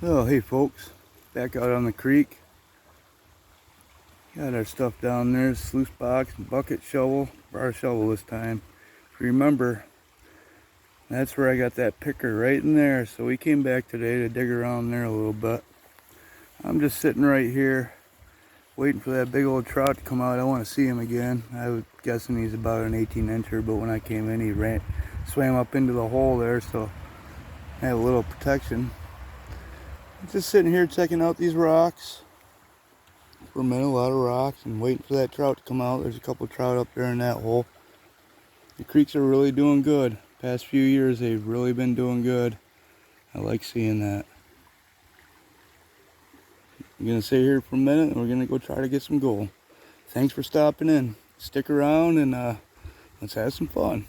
Oh, hey folks, back out on the creek. Got our stuff down there, sluice box, bucket, shovel, bar shovel this time. If you remember, that's where I got that picker right in there. So we came back today to dig around there a little bit. I'm just sitting right here waiting for that big old trout to come out. I want to see him again. I was guessing he's about an 18-incher, but when I came in he swam up into the hole there, so I had a little protection. Just sitting here checking out these rocks for a minute, a lot of rocks, and waiting for that trout to come out. There's a couple trout up there in that hole. The creeks are really doing good. Past few years they've really been doing good. I like seeing that. I'm gonna sit here for a minute and we're gonna go try to get some gold. Thanks for stopping in. Stick around and let's have some fun.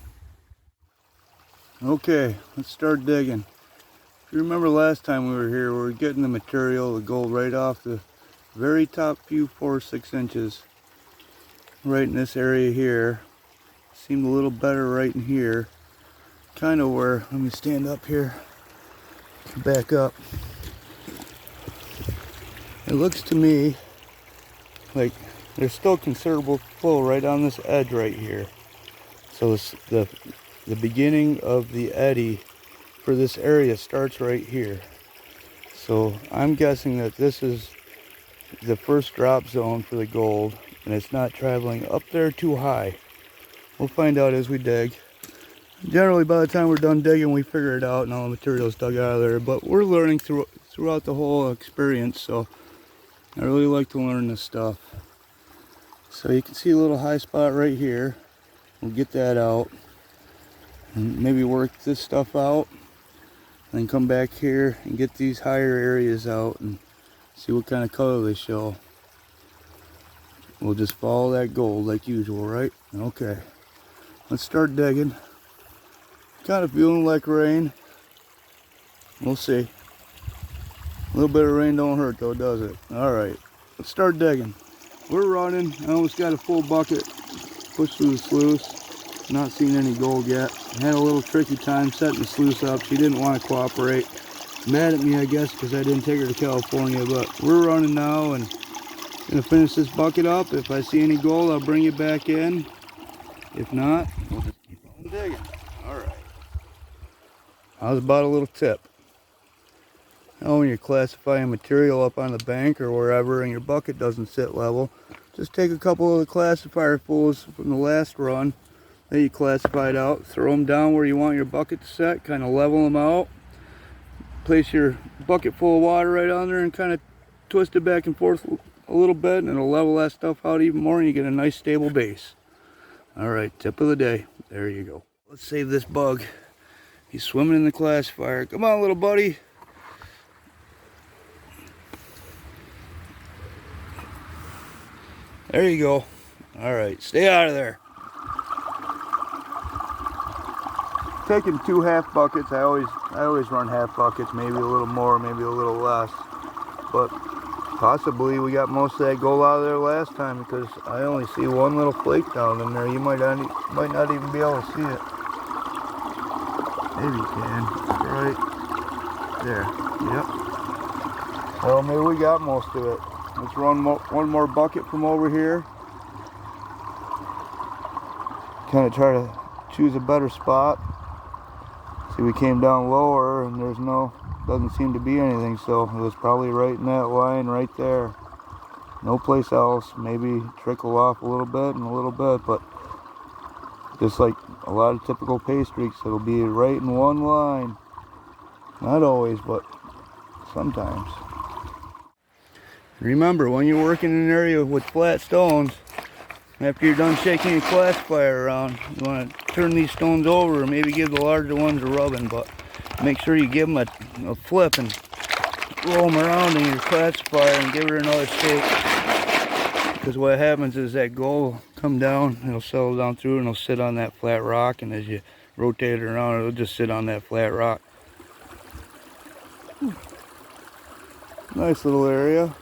Okay, let's start digging. If you remember last time we were here, we were getting the material, the gold, right off the very top few 4 or 6 inches. Right in this area here. Seemed a little better right in here. Kind of where, let me stand up here, back up. It looks to me like there's still considerable flow right on this edge right here. So the beginning of the eddy for this area starts right here. So I'm guessing that this is the first drop zone for the gold, and it's not traveling up there too high. We'll find out as we dig. Generally by the time we're done digging we figure it out and all the material's dug out of there, but we're learning throughout the whole experience, so I really like to learn this stuff. So you can see a little high spot right here. We'll get that out and maybe work this stuff out, then come back here and get these higher areas out and see what kind of color they show. We'll just follow that gold like usual, right? Okay, let's start digging. Kind of feeling like rain. We'll see. A little bit of rain don't hurt though, does it? All right, let's start digging. We're running. I almost got a full bucket pushed through the sluice. Not seeing any gold yet. I had a little tricky time setting the sluice up. She didn't want to cooperate. Mad at me, I guess, because I didn't take her to California. But we're running now and gonna finish this bucket up. If I see any gold, I'll bring it back in. If not, we'll just keep on digging. All right. How's about a little tip? Now when you're classifying material up on the bank or wherever and your bucket doesn't sit level, just take a couple of the classifier fulls from the last run that you classified out, throw them down where you want your bucket to set, kind of level them out, place your bucket full of water right on there and kind of twist it back and forth a little bit, and it'll level that stuff out even more and you get a nice stable base. All right, tip of the day. There you go. Let's save this bug. He's swimming in the classifier. Come on, little buddy. There you go. All right, stay out of there. Taking 2 half buckets. I always run half buckets, maybe a little more, maybe a little less. But possibly we got most of that gold out of there last time because I only see one little flake down in there. You might not even be able to see it. Maybe you can. Right there. Yep. Well, maybe we got most of it. Let's run one more bucket from over here. Kind of try to choose a better spot. See, we came down lower and doesn't seem to be anything, so it was probably right in that line right there. No place else. Maybe trickle off a little bit and a little bit, but just like a lot of typical pay streaks, it'll be right in one line. Not always, but sometimes. Remember, when you're working in an area with flat stones, after you're done shaking your classifier around, you want to turn these stones over or maybe give the larger ones a rubbing, but make sure you give them a flip and roll them around in your classifier and give her another shake. Because what happens is that gold will come down, it'll settle down through and it'll sit on that flat rock, and as you rotate it around, it'll just sit on that flat rock. Nice little area.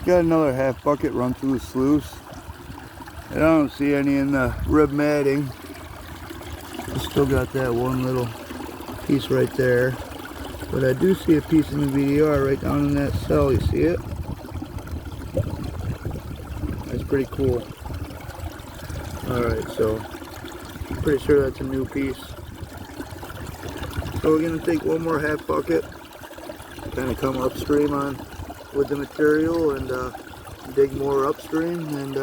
Got another half bucket run through the sluice. And I don't see any in the rib matting. I still got that one little piece right there. But I do see a piece in the VDR right down in that cell. You see it? That's pretty cool. Alright, so I'm pretty sure that's a new piece. So we're going to take one more half bucket, kind of come upstream on with the material and dig more upstream and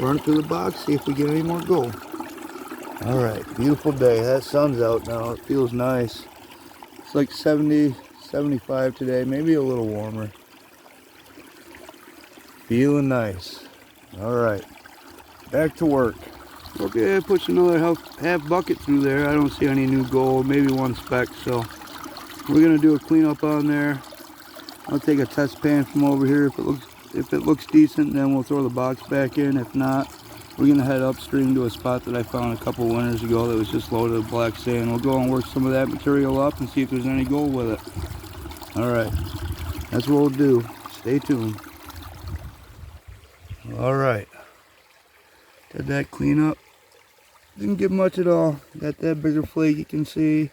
run through the box, see if we get any more gold. Alright, beautiful day. That sun's out now. It feels nice. It's like 70, 75 today, maybe a little warmer. Feeling nice. Alright, back to work. Okay, I pushed another half bucket through there. I don't see any new gold, maybe one speck, so we're gonna do a cleanup on there. I'll take a test pan from over here. If it looks decent, then we'll throw the box back in. If not, we're gonna head upstream to a spot that I found a couple winters ago that was just loaded with black sand. We'll go and work some of that material up and see if there's any gold with it. Alright, that's what we'll do. Stay tuned. Alright, did that cleanup. Didn't get much at all. Got that bigger flake you can see.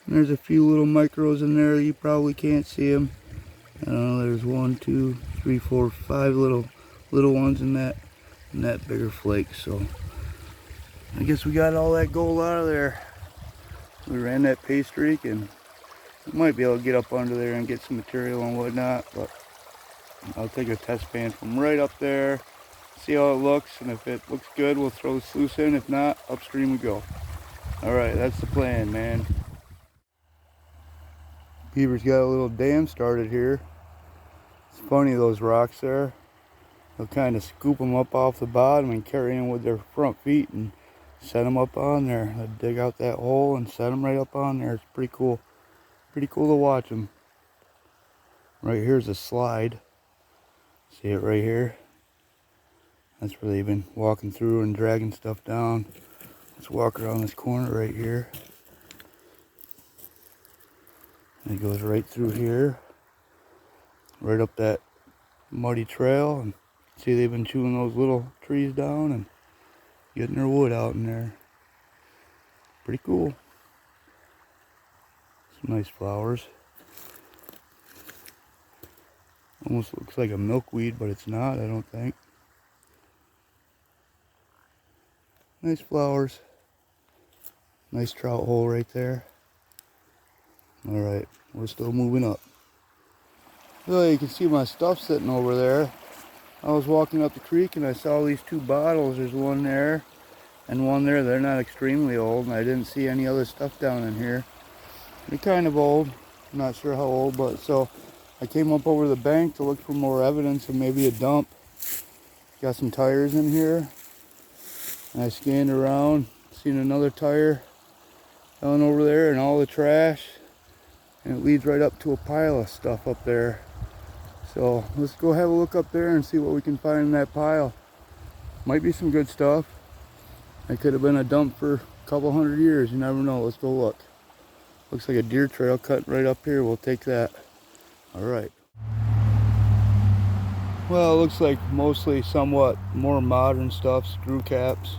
And there's a few little micros in there. You probably can't see them. There's 1, 2, 3, 4, 5 little ones in that bigger flake. So I guess we got all that gold out of there. We ran that pay streak and we might be able to get up under there and get some material and whatnot. But I'll take a test pan from right up there, see how it looks, and if it looks good, we'll throw the sluice in. If not, upstream we go. Alright, that's the plan, man. Beaver's got a little dam started here. It's funny, those rocks there. They'll kind of scoop them up off the bottom and carry them with their front feet and set them up on there. They'll dig out that hole and set them right up on there. It's pretty cool. Pretty cool to watch them. Right here's a slide. See it right here? That's where they've been walking through and dragging stuff down. Let's walk around this corner right here. And it goes right through here. Right up that muddy trail. And see, they've been chewing those little trees down and getting their wood out in there. Pretty cool. Some nice flowers. Almost looks like a milkweed, but it's not, I don't think. Nice flowers. Nice trout hole right there. Alright, we're still moving up. So you can see my stuff sitting over there. I was walking up the creek and I saw these 2 bottles. There's one there and one there. They're not extremely old, and I didn't see any other stuff down in here. They're kind of old. I'm not sure how old, but so I came up over the bank to look for more evidence of maybe a dump. Got some tires in here. And I scanned around, seen another tire down over there and all the trash. And it leads right up to a pile of stuff up there. So let's go have a look up there and see what we can find in that pile. Might be some good stuff. It could have been a dump for a couple 100 years. You never know. Let's go look. Looks like a deer trail cut right up here. We'll take that. Alright. Well, it looks like mostly somewhat more modern stuff. Screw caps.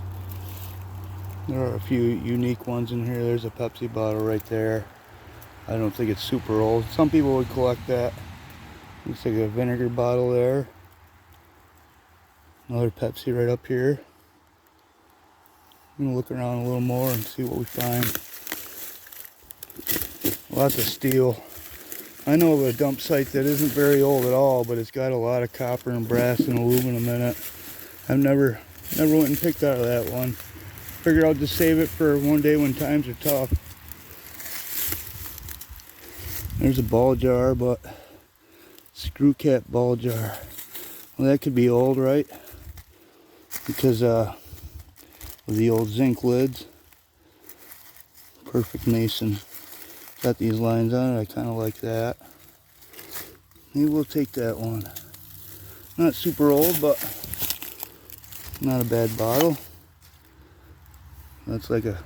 There are a few unique ones in here. There's a Pepsi bottle right there. I don't think it's super old. Some people would collect that. Looks like a vinegar bottle there. Another Pepsi right up here. I'm gonna look around a little more and see what we find. Lots of steel. I know of a dump site that isn't very old at all, but it's got a lot of copper and brass and aluminum in it. I've never went and picked out of that one. Figured I'll just save it for one day when times are tough. There's a ball jar, but screw cap ball jar. Well, that could be old, right? Because with the old zinc lids. Perfect Mason. Got these lines on it. I kind of like that. Maybe we'll take that one. Not super old, but not a bad bottle. That's like a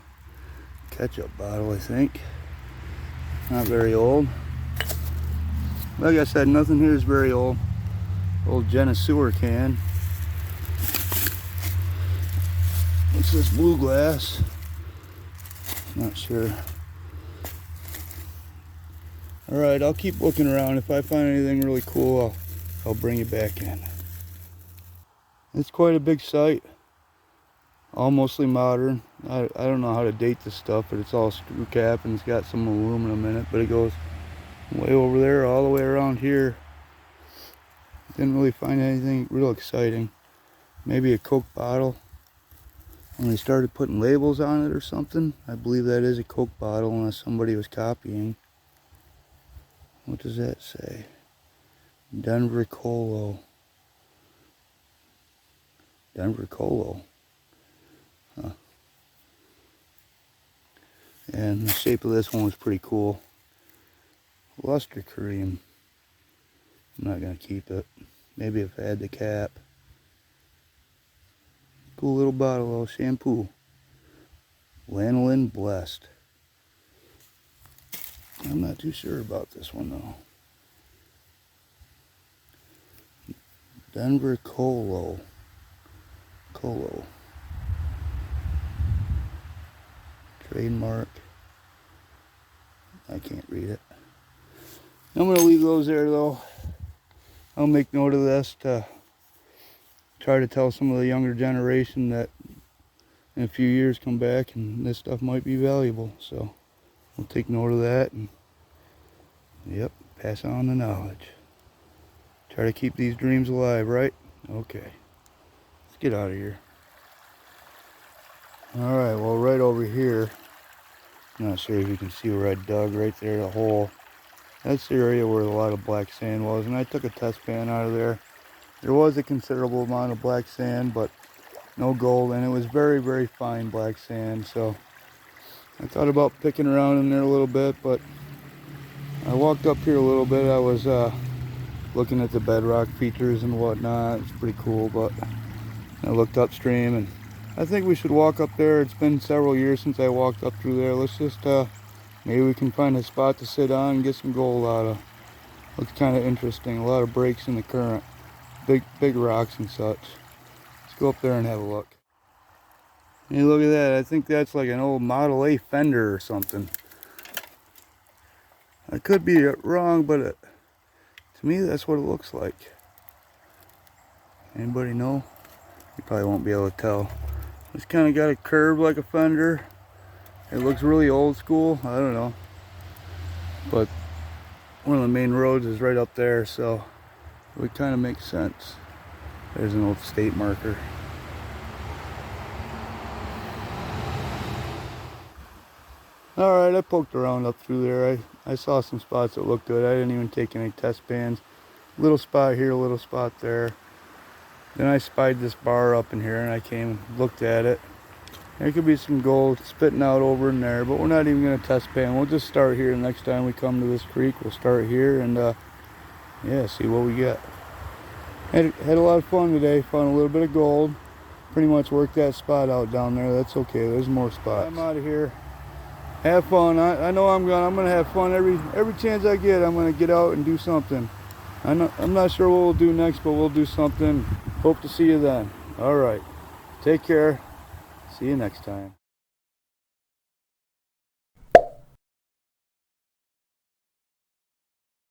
ketchup bottle, I think. Not very old. Like I said, nothing here is very old. Old Genesewer can. What's this blue glass? Not sure. Alright, I'll keep looking around. If I find anything really cool, I'll bring you back in. It's quite a big site. All mostly modern. I don't know how to date this stuff, but it's all screw cap and it's got some aluminum in it, but it goes way over there, all the way around here. Didn't really find anything real exciting. Maybe a Coke bottle. When they started putting labels on it or something, I believe that is a Coke bottle unless somebody was copying. What does that say? Denver Colo. Denver Colo. Huh. And the shape of this one was pretty cool. Luster cream. I'm not going to keep it. Maybe if I had the cap. Cool little bottle of shampoo. Lanolin Blessed. I'm not too sure about this one though. Denver Colo. Colo. Trademark. I can't read it. I'm going to leave those there though. I'll make note of this to try to tell some of the younger generation that in a few years come back and this stuff might be valuable. So we'll take note of that and yep, pass on the knowledge. Try to keep these dreams alive, right? Okay. Let's get out of here. Alright, well right over here, I'm not sure if you can see where I dug right there, the hole. That's the area where a lot of black sand was, and I took a test pan out of there. There was a considerable amount of black sand, but no gold, and it was very, very fine black sand, so I thought about picking around in there a little bit, but I walked up here a little bit. I was looking at the bedrock features and whatnot. It's pretty cool, but I looked upstream, and I think we should walk up there. It's been several years since I walked up through there. Let's just, maybe we can find a spot to sit on and get some gold out of. Looks kind of interesting. A lot of breaks in the current. Big rocks and such. Let's go up there and have a look. Hey, look at that. I think that's like an old Model A fender or something. I could be wrong, but to me that's what it looks like. Anybody know? You probably won't be able to tell. It's kind of got a curve like a fender. It looks really old school. I don't know. But one of the main roads is right up there, so it would kind of make sense. There's an old state marker. Alright, I poked around up through there. I saw some spots that looked good. I didn't even take any test pans. Little spot here, little spot there. Then I spied this bar up in here and I came and looked at it. There could be some gold spitting out over in there, but we're not even going to test pan. We'll just start here. Next time we come to this creek, we'll start here and yeah, see what we get. Had a lot of fun today. Found a little bit of gold. Pretty much worked that spot out down there. That's okay. There's more spots. I'm out of here. Have fun. I know I'm gonna have fun every chance I get. I'm gonna get out and do something. I'm not sure what we'll do next, but we'll do something. Hope to see you then. All right. Take care. See you next time.